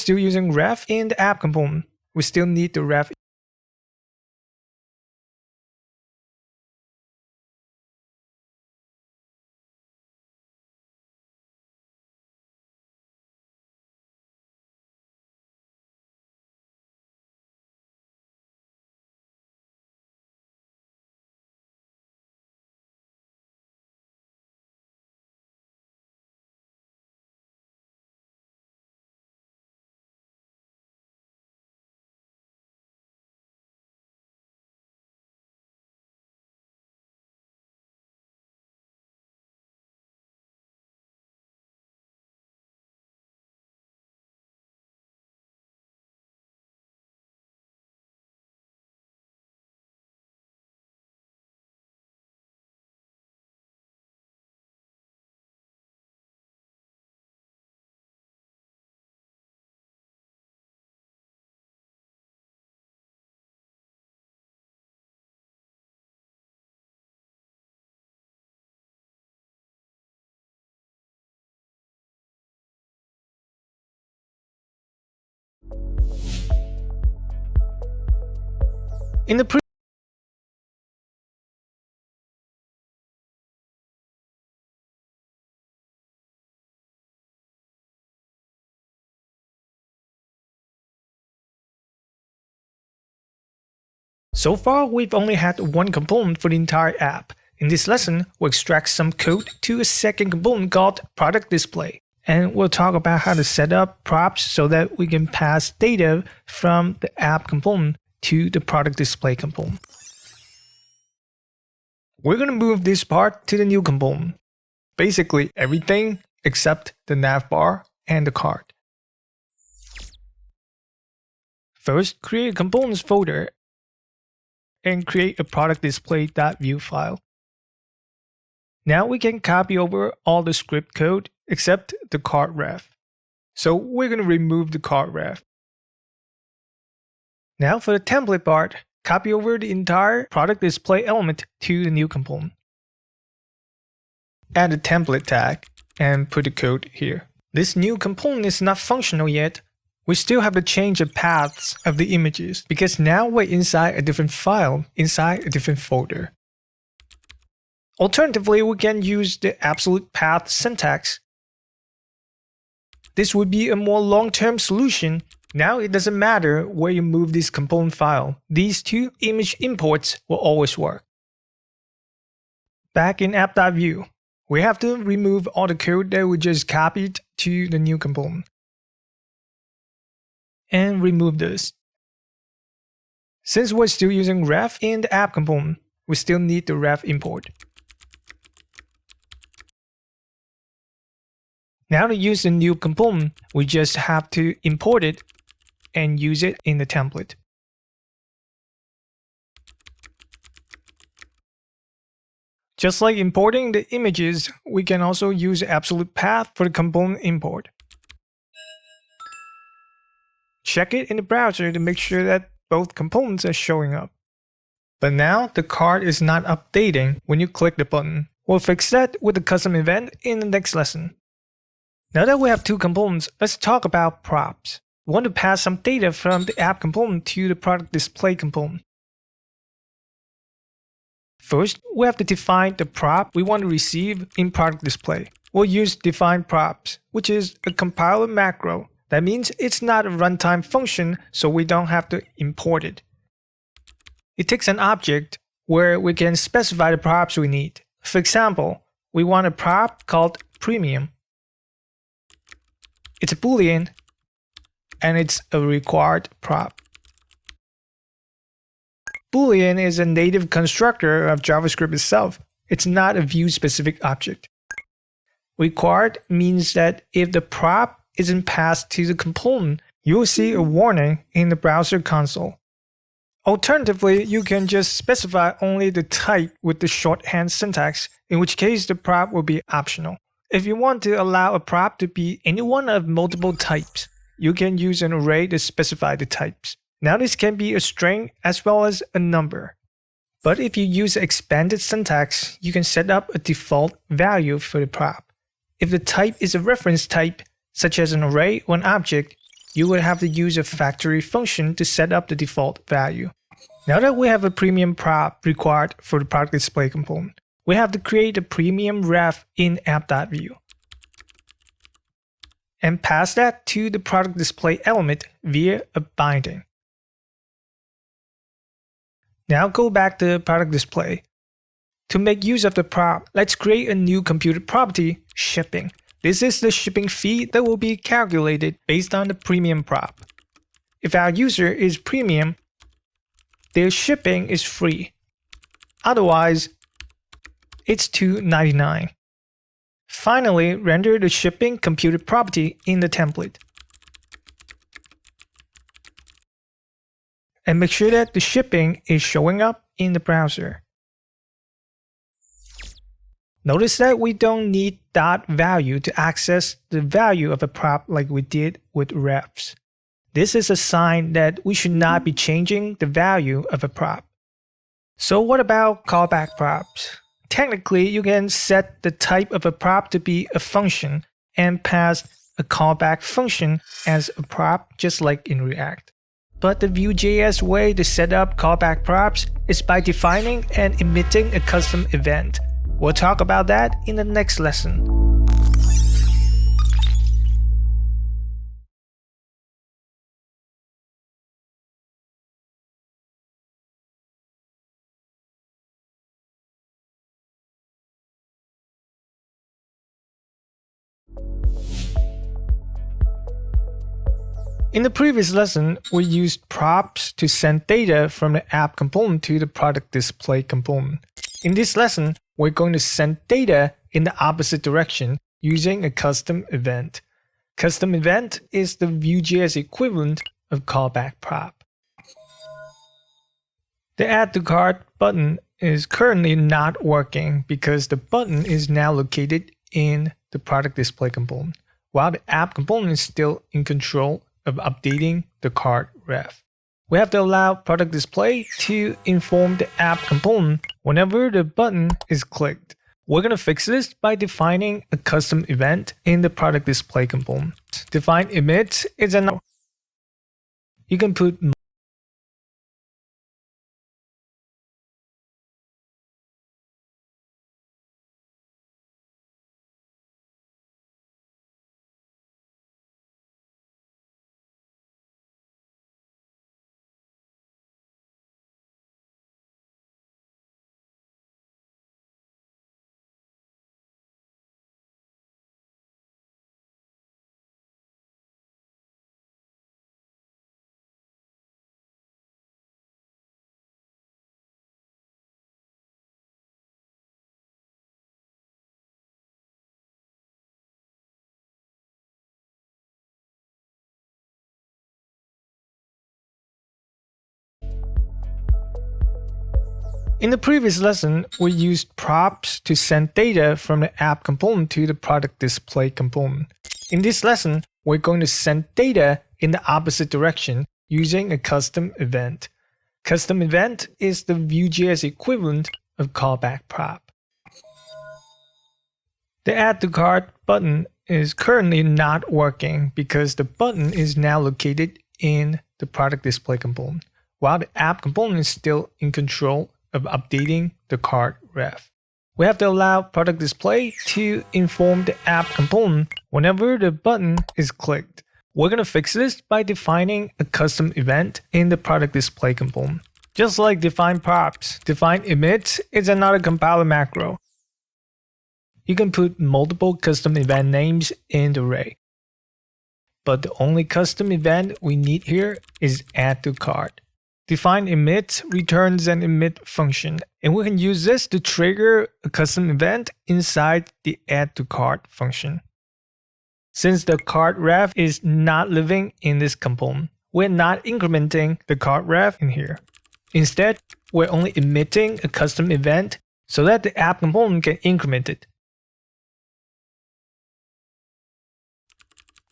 still using ref in the app component, we still need the ref. In the So far, we've only had one component for the entire app. In this lesson, we'll extract some code to a second component called product display. And we'll talk about how to set up props so that we can pass data from the app component to the product display component. We're going to move this part to the new component. Basically everything except the nav bar and the card. First, create a components folder and create a product display.view file. Now we can copy over all the script code except the card ref. So we're going to remove the card ref. Now for the template part, copy over the entire product display element to the new component. Add a template tag and put the code here. This new component is not functional yet. We still have to change the paths of the images because now we're inside a different file, inside a different folder. Alternatively, we can use the absolute path syntax. This would be a more long-term solution. Now it doesn't matter where you move this component file. These two image imports will always work. Back in app.view, we have to remove all the code that we just copied to the new component. And remove this. Since we're still using ref in the app component, we still need the ref import. Now to use the new component, we just have to import it and use it in the template. Just like importing the images, we can also use absolute path for the component import. Check it in the browser to make sure that both components are showing up. But now the card is not updating when you click the button. We'll fix that with the custom event in the next lesson. Now that we have two components, let's talk about props. We want to pass some data from the app component to the product display component. First, we have to define the prop we want to receive in product display. We'll use define props, which is a compiler macro. That means it's not a runtime function, so we don't have to import it. It takes an object where we can specify the props we need. For example, we want a prop called premium. It's a boolean, and it's a required prop. Boolean is a native constructor of JavaScript itself. It's not a view-specific object. Required means that if the prop isn't passed to the component, you will see a warning in the browser console. Alternatively, you can just specify only the type with the shorthand syntax, in which case the prop will be optional. If you want to allow a prop to be any one of multiple types, you can use an array to specify the types. Now this can be a string as well as a number. But if you use expanded syntax, you can set up a default value for the prop. If the type is a reference type, such as an array or an object, you would have to use a factory function to set up the default value. Now that we have a premium prop required for the product display component, we have to create a premium ref in app.view and pass that to the product display element via a binding. Now go back to product display. To make use of the prop, let's create a new computed property, shipping. This is the shipping fee that will be calculated based on the premium prop. If our user is premium, their shipping is free. Otherwise, it's $2.99. Finally, render the shipping computed property in the template. And make sure that the shipping is showing up in the browser. Notice that we don't need .value to access the value of a prop like we did with refs. This is a sign that we should not be changing the value of a prop. So what about callback props? Technically, you can set the type of a prop to be a function and pass a callback function as a prop, just like in React. But the Vue.js way to set up callback props is by defining and emitting a custom event. We'll talk about that in the next lesson. In the previous lesson, we used props to send data from the app component to the product display component. In this lesson, we're going to send data in the opposite direction using a custom event. Custom event is the Vue.js equivalent of callback prop. The Add to Cart button is currently not working because the button is now located in the product display component, while the app component is still in control of updating the cart ref. We have to allow product display to inform the app component whenever the button is clicked. We're going to fix this by defining a custom event in the product display component. Define emit is an you can put In the previous lesson, we used props to send data from the app component to the product display component. In this lesson, we're going to send data in the opposite direction using a custom event. Custom event is the Vue.js equivalent of callback prop. The Add to Cart button is currently not working because the button is now located in the product display component, while the app component is still in control of updating the cart ref. We have to allow product display to inform the app component whenever the button is clicked. We're going to fix this by defining a custom event in the product display component. Just like define props, define emit is another compiler macro. You can put multiple custom event names in the array. But the only custom event we need here is add to cart. Define emit returns an emit function, and we can use this to trigger a custom event inside the add to cart function. Since the cart ref is not living in this component, we're not incrementing the cart ref in here. Instead, we're only emitting a custom event so that the app component can increment it.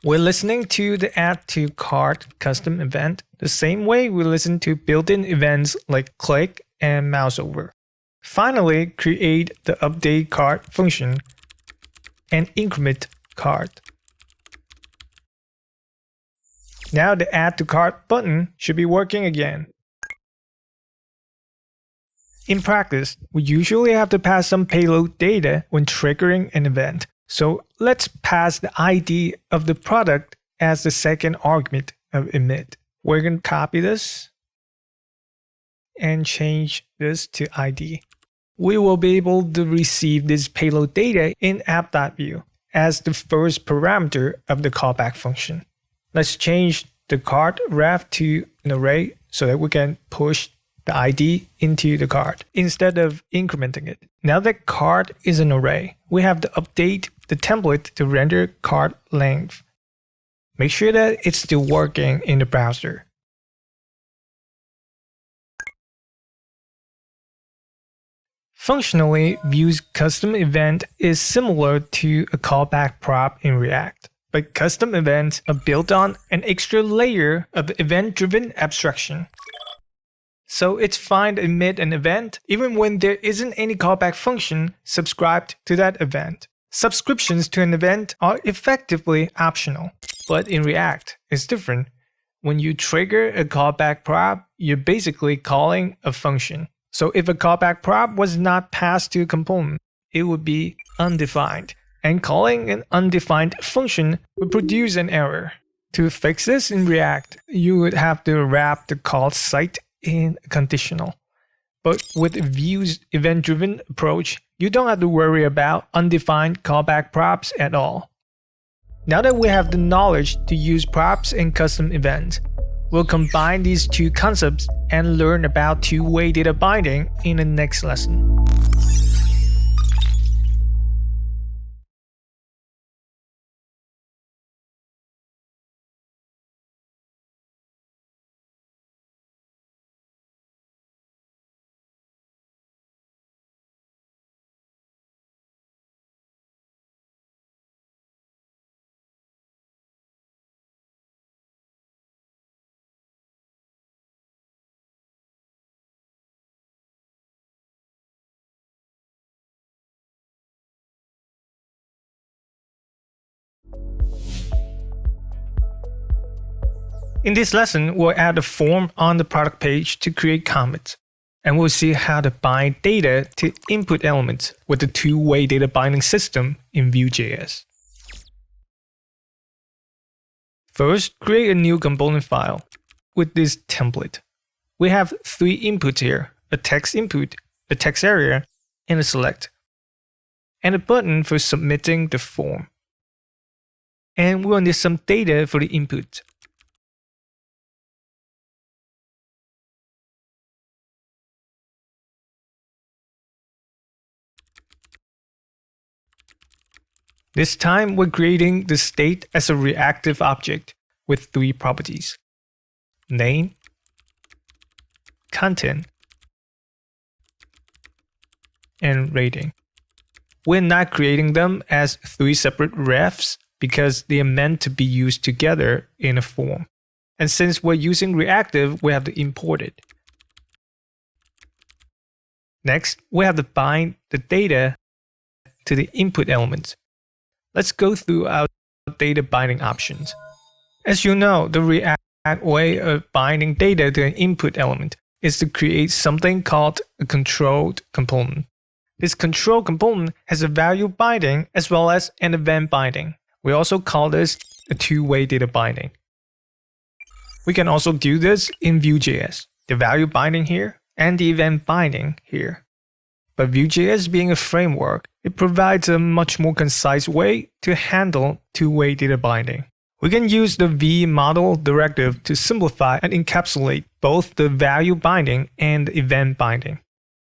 We're listening to the add to cart custom event the same way we listen to built-in events like click and mouse over. Finally, create the update cart function and increment cart. Now the Add to Cart button should be working again. In practice, we usually have to pass some payload data when triggering an event. So let's pass the ID of the product as the second argument of emit. We're going to copy this and change this to ID. We will be able to receive this payload data in app.view as the first parameter of the callback function. Let's change the cart ref to an array so that we can push the ID into the cart instead of incrementing it. Now that cart is an array, we have to update the template to render cart length. Make sure that it's still working in the browser. Functionally, Vue's custom event is similar to a callback prop in React, but custom events are built on an extra layer of event-driven abstraction. So it's fine to emit an event even when there isn't any callback function subscribed to that event. Subscriptions to an event are effectively optional, but in React, it's different. When you trigger a callback prop, you're basically calling a function. So if a callback prop was not passed to a component, it would be undefined, and calling an undefined function would produce an error. To fix this in React, you would have to wrap the call site in a conditional. But with Vue's event-driven approach, you don't have to worry about undefined callback props at all. Now that we have the knowledge to use props and custom events, we'll combine these two concepts and learn about two-way data binding in the next lesson. In this lesson, we'll add a form on the product page to create comments, and we'll see how to bind data to input elements with the two-way data binding system in Vue.js. First, create a new component file with this template. We have three inputs here: a text input, a text area, and a select, and a button for submitting the form. And we'll need some data for the input. This time, we're creating the state as a reactive object with three properties: name, content, and rating. We're not creating them as three separate refs because they are meant to be used together in a form. And since we're using reactive, we have to import it. Next, we have to bind the data to the input elements. Let's go through our data binding options. As you know, the React way of binding data to an input element is to create something called a controlled component. This control component has a value binding as well as an event binding. We also call this a two-way data binding. We can also do this in Vue.js, the value binding here and the event binding here. But Vue.js being a framework, it provides a much more concise way to handle two-way data binding. We can use the vModel directive to simplify and encapsulate both the value binding and the event binding.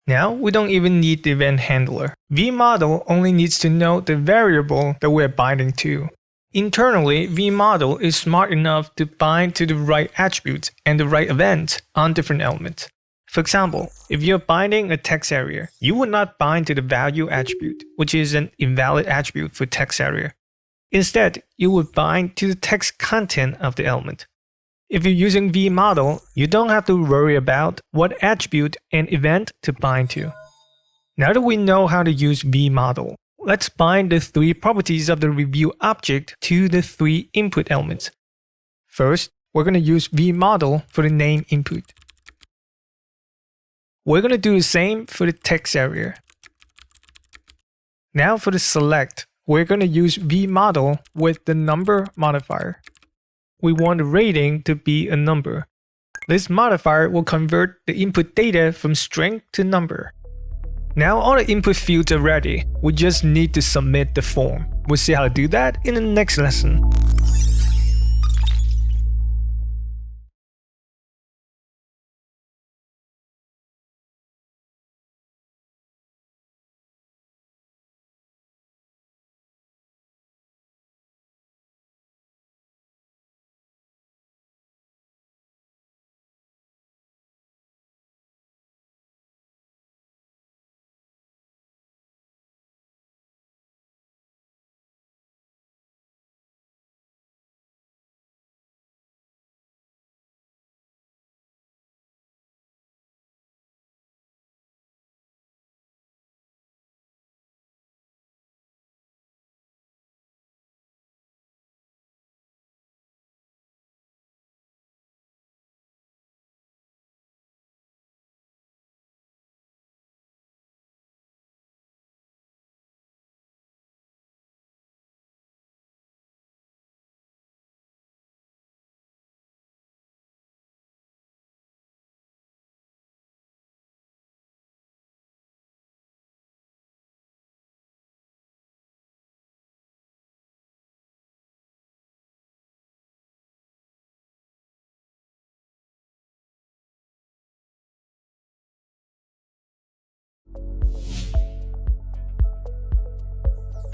Now, we don't even need the event handler. vModel only needs to know the variable that we're binding to. Internally, vModel is smart enough to bind to the right attributes and the right events on different elements. For example, if you're binding a text area, you would not bind to the value attribute, which is an invalid attribute for text area. Instead, you would bind to the text content of the element. If you're using vModel, you don't have to worry about what attribute and event to bind to. Now that we know how to use vModel, let's bind the three properties of the review object to the three input elements. First, we're going to use vModel for the name input. We're going to do the same for the text area. Now for the select, we're going to use vModel with the number modifier. We want the rating to be a number. This modifier will convert the input data from string to number. Now all the input fields are ready. We just need to submit the form. We'll see how to do that in the next lesson.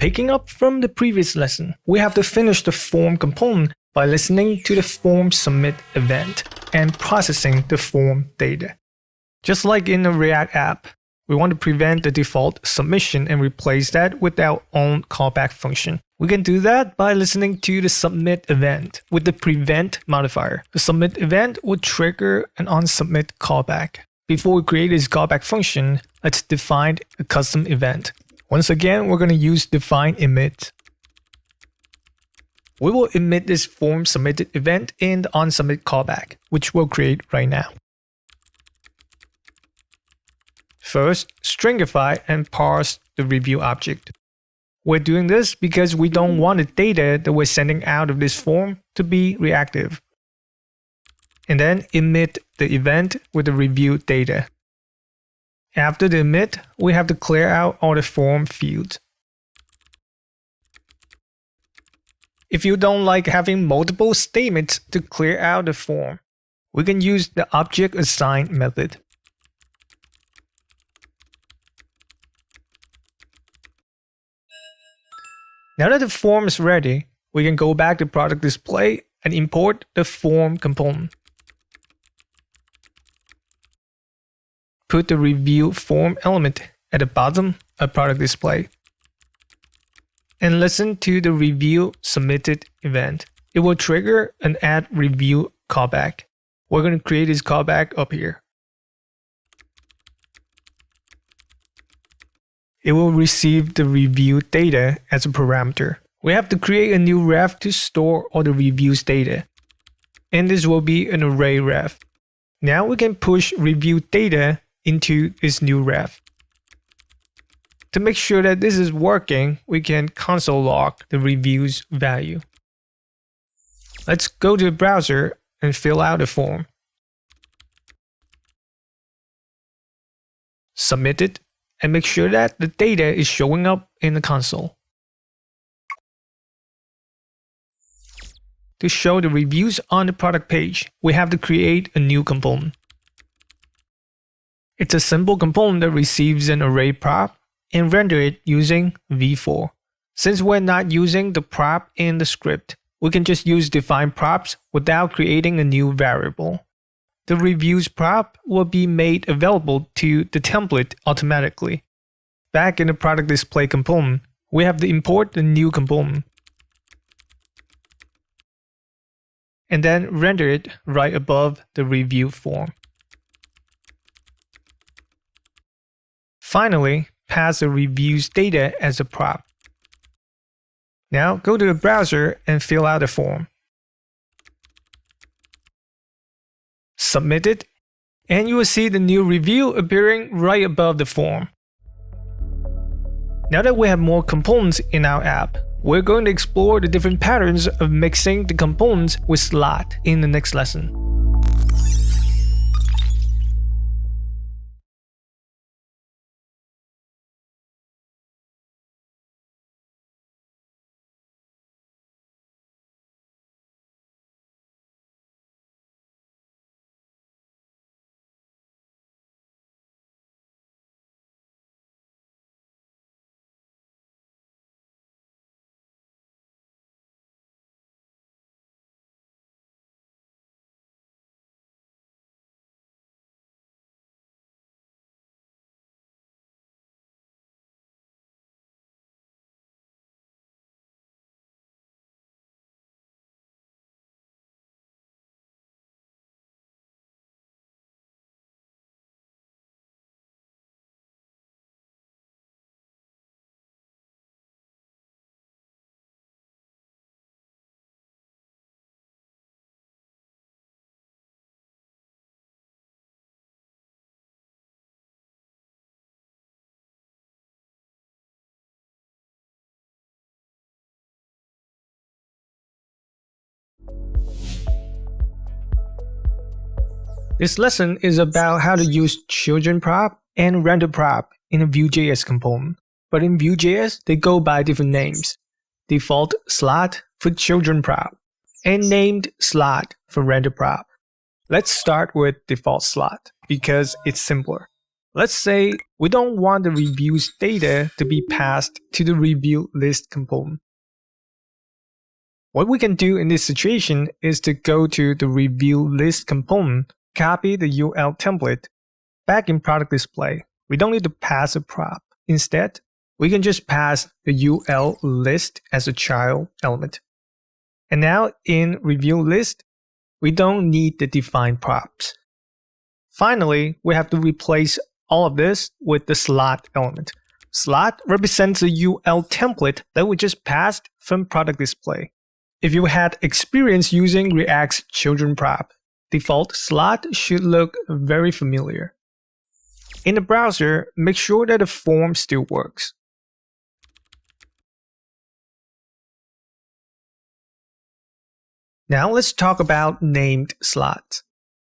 Picking up from the previous lesson, we have to finish the form component by listening to the form submit event and processing the form data. Just like in the React app, we want to prevent the default submission and replace that with our own callback function. We can do that by listening to the submit event with the prevent modifier. The submit event will trigger an onSubmit callback. Before we create this callback function, let's define a custom event. Once again, we're going to use define emit. We will emit this form submitted event in the onSubmit callback, which we'll create right now. First, stringify and parse the review object. We're doing this because we don't want the data that we're sending out of this form to be reactive. And then emit the event with the review data. After the emit, we have to clear out all the form fields. If you don't like having multiple statements to clear out the form, we can use the object assign method. Now that the form is ready, we can go back to product display and import the form component. Put the review form element at the bottom of product display. And listen to the review submitted event. It will trigger an add review callback. We're going to create this callback up here. It will receive the review data as a parameter. We have to create a new ref to store all the reviews data. And this will be an array ref. Now we can push review data into this new ref. To make sure that this is working, we can console log the reviews value. Let's go to the browser and fill out the form. Submit it and make sure that the data is showing up in the console. To show the reviews on the product page, we have to create a new component. It's a simple component that receives an array prop and render it using v4. Since we're not using the prop in the script, we can just use define props without creating a new variable. The reviews prop will be made available to the template automatically. Back in the product display component, we have to import the new component. And then render it right above the review form. Finally, pass the reviews data as a prop. Now go to the browser and fill out the form. submit it, and you will see the new review appearing right above the form. Now that we have more components in our app, we're going to explore the different patterns of mixing the components with slot in the next lesson. This lesson is about how to use children prop and render prop in a Vue.js component. But in Vue.js, they go by different names. Default slot for children prop and named slot for render prop. Let's start with default slot because it's simpler. Let's say we don't want the reviews data to be passed to the review list component. What we can do in this situation is to go to the review list component, copy the UL template. Back in product display, we don't need to pass a prop. Instead, we can just pass the UL list as a child element. And now in review list, we don't need the defined props. Finally, we have to replace all of this with the slot element. Slot represents the UL template that we just passed from product display. If you had experience using React's children prop, default slot should look very familiar. In the browser, make sure that the form still works. Now let's talk about named slots,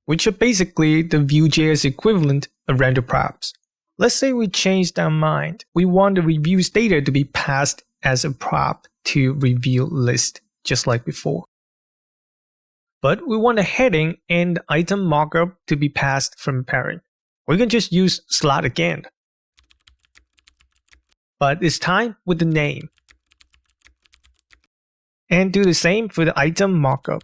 which are basically the Vue.js equivalent of render props. Let's say we changed our mind. We want the reviews data to be passed as a prop to review list, just like before. But we want a heading and item markup to be passed from parent. We can just use slot again. But it's time with the name. And do the same for the item markup.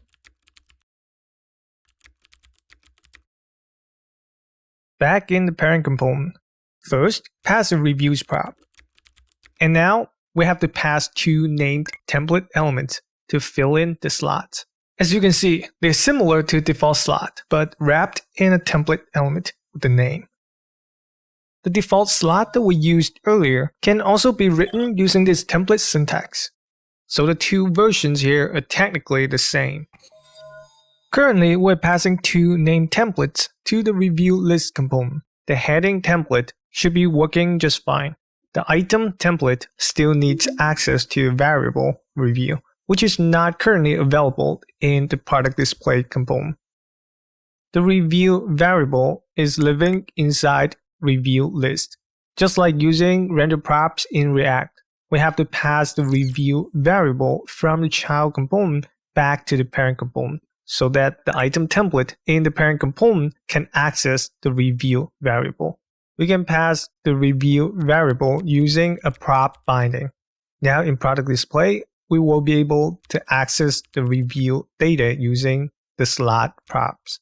Back in the parent component, first pass a reviews prop. And now we have to pass two named template elements to fill in the slots. As you can see, they're similar to default slot, but wrapped in a template element with the name. The default slot that we used earlier can also be written using this template syntax. So the two versions here are technically the same. Currently, we're passing two named templates to the review list component. The heading template should be working just fine. The item template still needs access to variable review, which is not currently available in the product display component. The review variable is living inside review list. Just like using render props in React, we have to pass the review variable from the child component back to the parent component so that the item template in the parent component can access the review variable. We can pass the review variable using a prop binding. Now in product display, we will be able to access the review data using the slot props.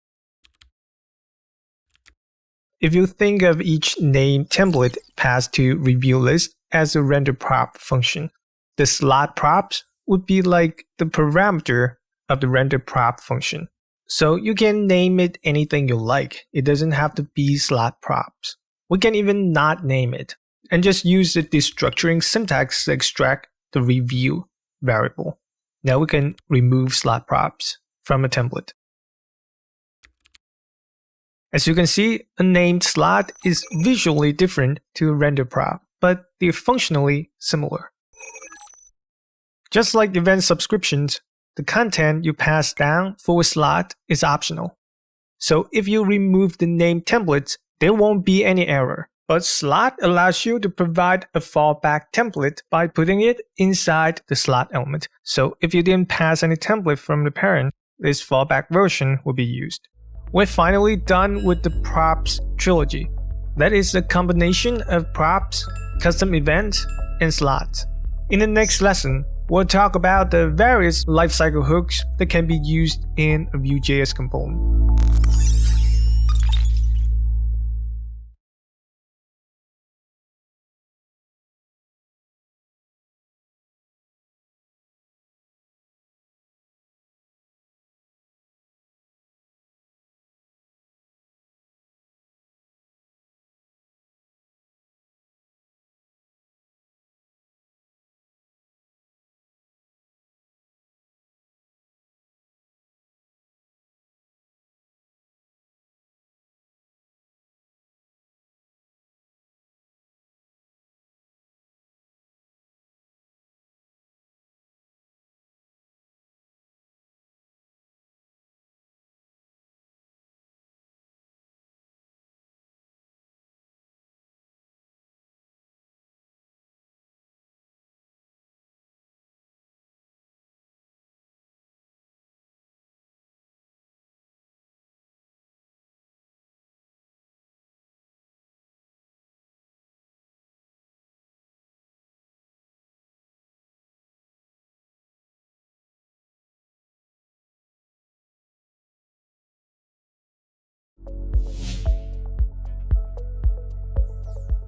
If you think of each name template passed to review list as a render prop function, the slot props would be like the parameter of the render prop function. So you can name it anything you like. It doesn't have to be slot props. We can even not name it and just use the destructuring syntax to extract the review variable. Now we can remove slot props from a template. As you can see, a named slot is visually different to a render prop, but they're functionally similar. Just like event subscriptions, the content you pass down for a slot is optional. So if you remove the name templates, there won't be any error. But slot allows you to provide a fallback template by putting it inside the slot element. So if you didn't pass any template from the parent, this fallback version will be used. We're finally done with the props trilogy. That is a combination of props, custom events, and slots. In the next lesson, we'll talk about the various lifecycle hooks that can be used in a Vue.js component.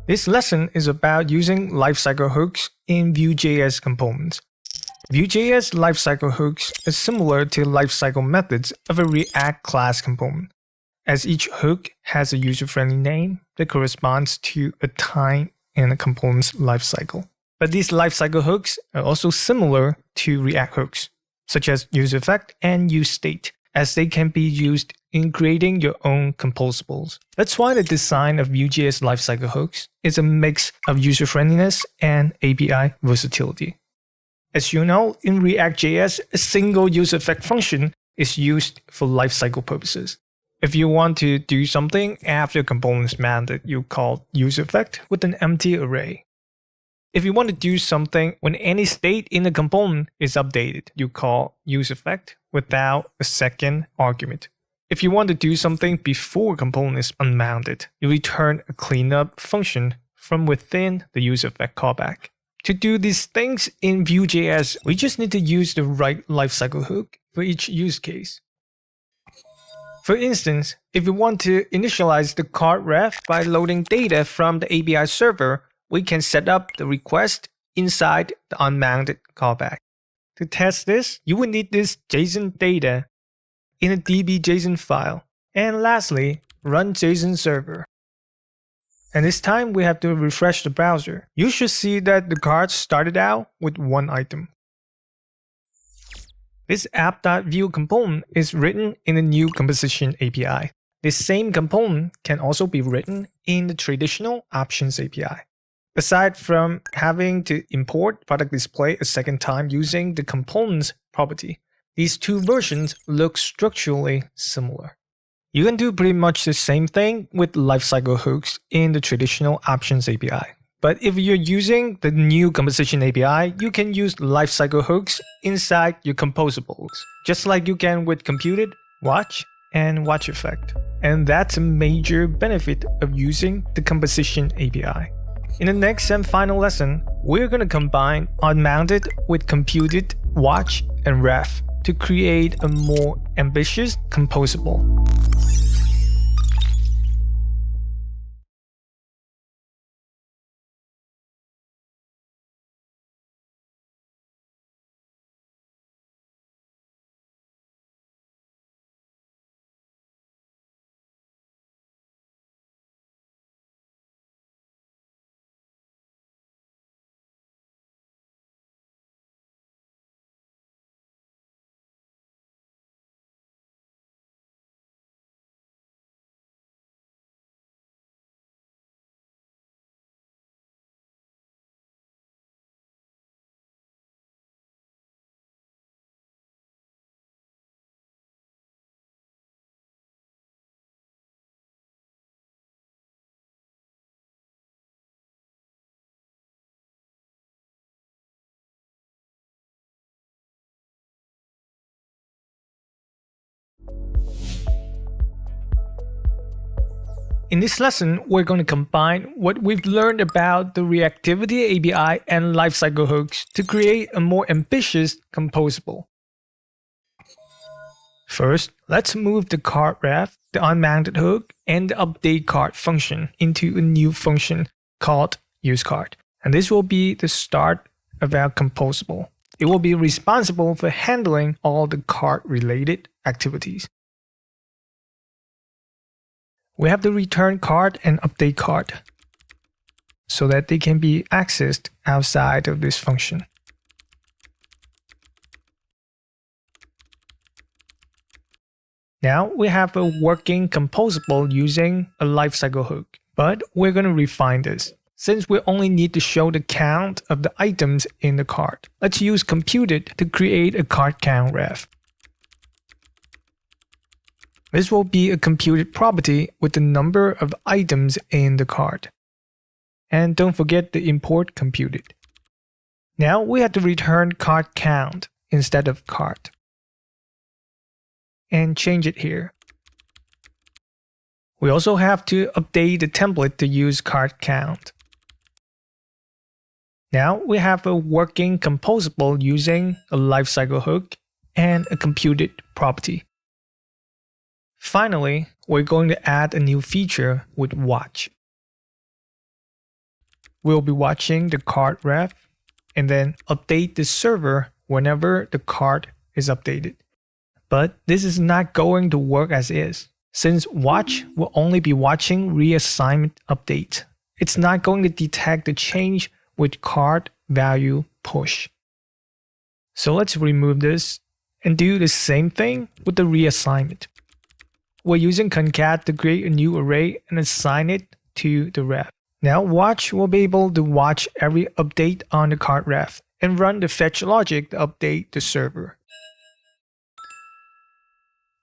This lesson is about using lifecycle hooks in Vue.js components. Vue.js lifecycle hooks are similar to lifecycle methods of a React class component, as each hook has a user-friendly name that corresponds to a time in a component's lifecycle. But these lifecycle hooks are also similar to React hooks, such as useEffect and useState, as they can be used in creating your own composables. That's why the design of Vue.js lifecycle hooks is a mix of user-friendliness and API versatility. As you know, in React.js, a single useEffect function is used for lifecycle purposes. If you want to do something after a component is mounted, you call useEffect with an empty array. If you want to do something when any state in the component is updated, you call useEffect without a second argument. If you want to do something before a component is unmounted, you return a cleanup function from within the useEffect callback. To do these things in Vue.js, we just need to use the right lifecycle hook for each use case. For instance, if we want to initialize the card ref by loading data from the API server, we can set up the request inside the unmounted callback. To test this, you will need this JSON data in a db.json file. And lastly, run JSON server. And this time we have to refresh the browser. You should see that the card started out with one item. This app.view component is written in the new composition API. This same component can also be written in the traditional options API. Aside from having to import product display a second time using the components property, these two versions look structurally similar. You can do pretty much the same thing with lifecycle hooks in the traditional options API. But if you're using the new composition API, you can use lifecycle hooks inside your composables, just like you can with computed, watch, and watch effect. And that's a major benefit of using the composition API. In the next and final lesson, we're going to combine unmounted with computed, watch, and ref to create a more ambitious composable. In this lesson, we're going to combine what we've learned about the reactivity API and lifecycle hooks to create a more ambitious composable. First, let's move the card ref, the unmounted hook, and the update card function into a new function called useCard. And this will be the start of our composable. It will be responsible for handling all the card-related activities. We have the return card and update card so that they can be accessed outside of this function. Now we have a working composable using a lifecycle hook, but we're going to refine this. Since we only need to show the count of the items in the card, let's use computed to create a card count ref. This will be a computed property with the number of items in the card. And don't forget the import computed. Now we have to return card count instead of card. And change it here. We also have to update the template to use card count. Now we have a working composable using a lifecycle hook and a computed property. Finally, we're going to add a new feature with watch. We'll be watching the card ref and then update the server whenever the card is updated. But this is not going to work as is, since watch will only be watching reassignment updates. It's not going to detect the change with card value push. So let's remove this and do the same thing with the reassignment. We're using concat to create a new array and assign it to the ref. Now watch will be able to watch every update on the card ref and run the fetch logic to update the server.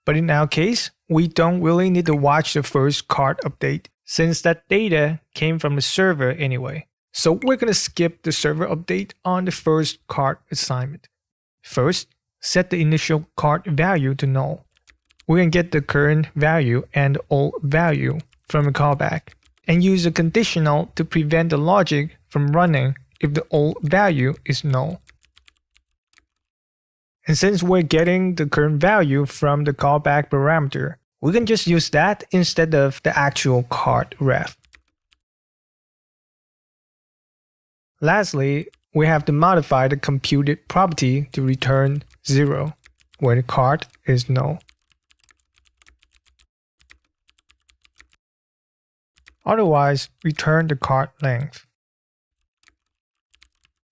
But in our case, we don't really need to watch the first card update since that data came from the server anyway. So we're going to skip the server update on the first card assignment. First, set the initial card value to null. We can get the current value and old value from a callback and use a conditional to prevent the logic from running if the old value is null. And since we're getting the current value from the callback parameter, we can just use that instead of the actual card ref. Lastly, we have to modify the computed property to return 0 when the card is null. Otherwise, return the card length.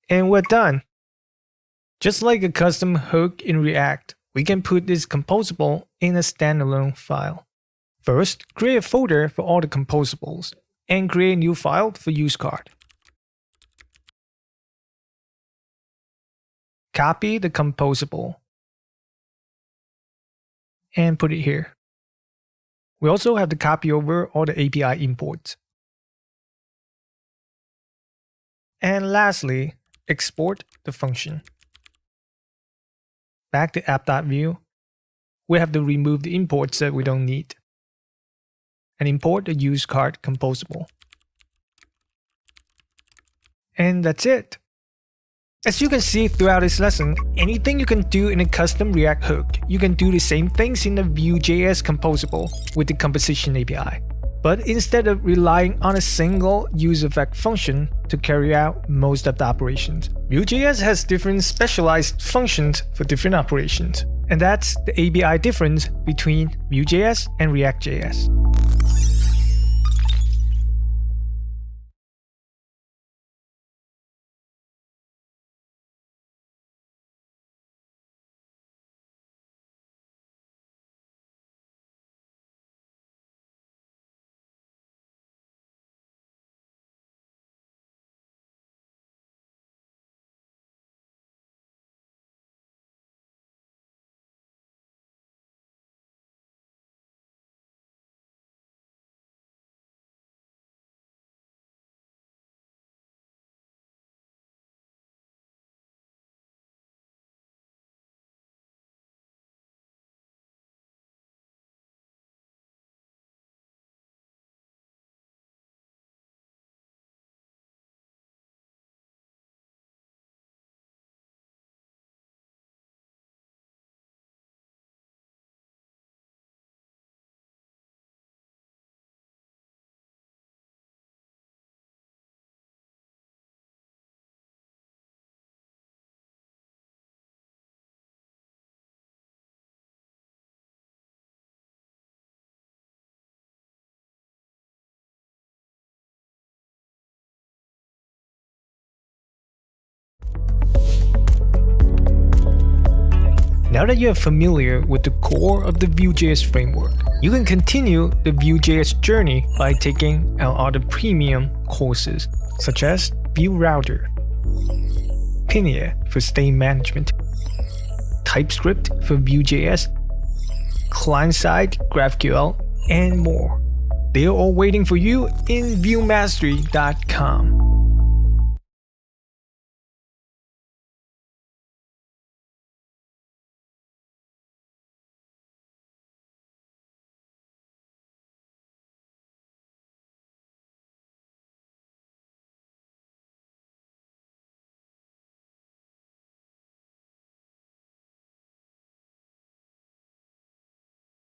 And we're done. Just like a custom hook in React, we can put this composable in a standalone file. First, create a folder for all the composables and create a new file for useCard. Copy the composable and put it here. We also have to copy over all the API imports. And lastly, export the function. Back to app.view, we have to remove the imports that we don't need and import the useCard composable. And that's it. As you can see throughout this lesson, anything you can do in a custom React hook, you can do the same things in the Vue.js composable with the composition API. But instead of relying on a single useEffect function to carry out most of the operations, Vue.js has different specialized functions for different operations. And that's the API difference between Vue.js and React.js. Now that you are familiar with the core of the Vue.js framework, you can continue the Vue.js journey by taking our other premium courses, such as Vue Router, Pinia for state management, TypeScript for Vue.js, client-side GraphQL, and more. They are all waiting for you in VueMastery.com.